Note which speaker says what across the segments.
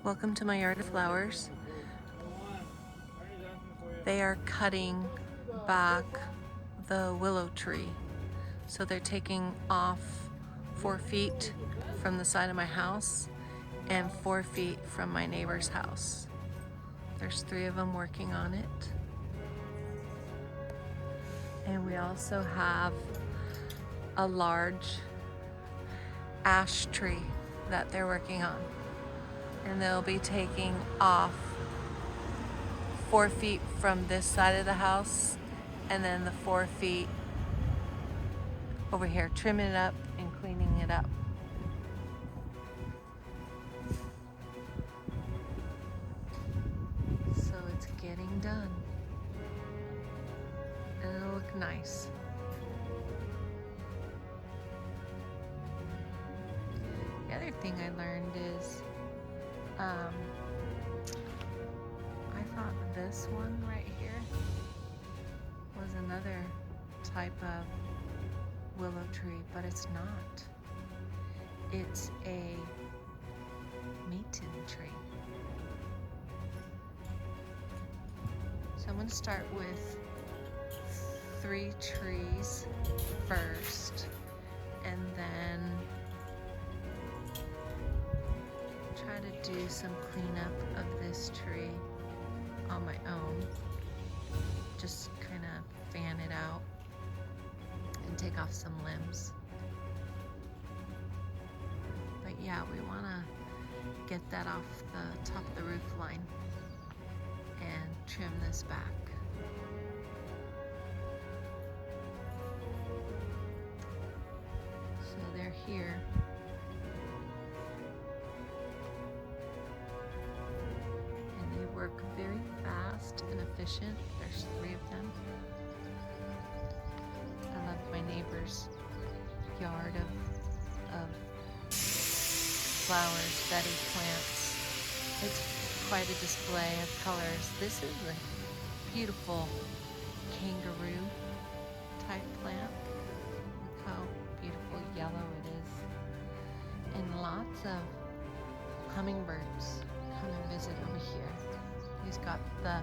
Speaker 1: Welcome to my yard of flowers. They are cutting back the willow tree. So they're taking off 4 feet from the side of my house and 4 feet from my neighbor's house. There's 3 of them working on it. And we also have a large ash tree that they're working on. And they'll be taking off 4 feet from this side of the house and then the 4 feet over here, trimming it up and cleaning it up. So it's getting done. And it'll look nice. The other thing I learned is I thought this one right here was another type of willow tree, but it's not. It's a maiden tree. So I'm going to start with 3 trees first, and then try to do some cleanup of this tree on my own. Just kind of fan it out and take off some limbs. But yeah, we want to get that off the top of the roof line and trim this back. So they're here. And they work very fast and efficient. There's 3 of them. I love my neighbor's yard of flowers that he plants. It's quite a display of colors. This is a beautiful kangaroo type plant. Look how beautiful yellow it is. And lots of hummingbirds come and visit over here. He's got the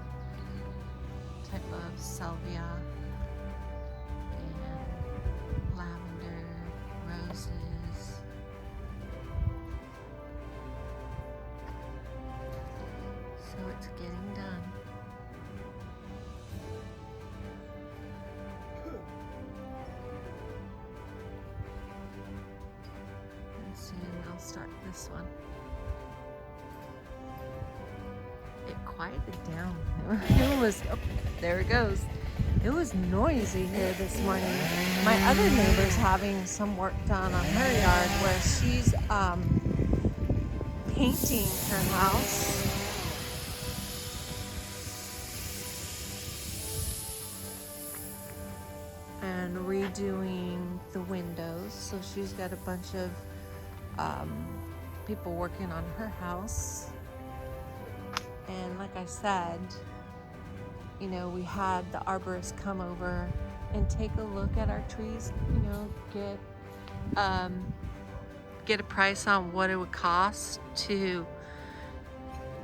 Speaker 1: type of salvia and lavender, roses. So it's getting done. And soon I'll start this one. It quieted down. It was, oh, there it goes. It was noisy here this morning. My other neighbor's having some work done on her yard where she's painting her house. And redoing the windows. So she's got a bunch of people working on her house. And like I said, you know, we had the arborist come over and take a look at our trees, you know, get a price on what it would cost to,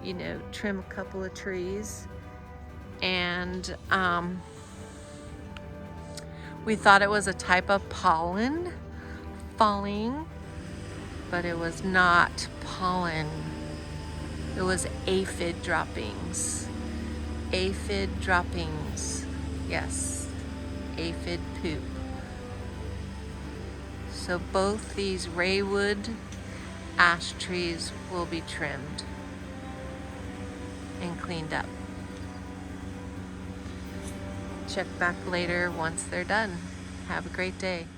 Speaker 1: you know, trim a couple of trees. And we thought it was a type of pollen falling, but it was not pollen. It was aphid droppings. Aphid droppings. Yes, aphid poop. So both these Raywood ash trees will be trimmed and cleaned up. Check back later once they're done. Have a great day.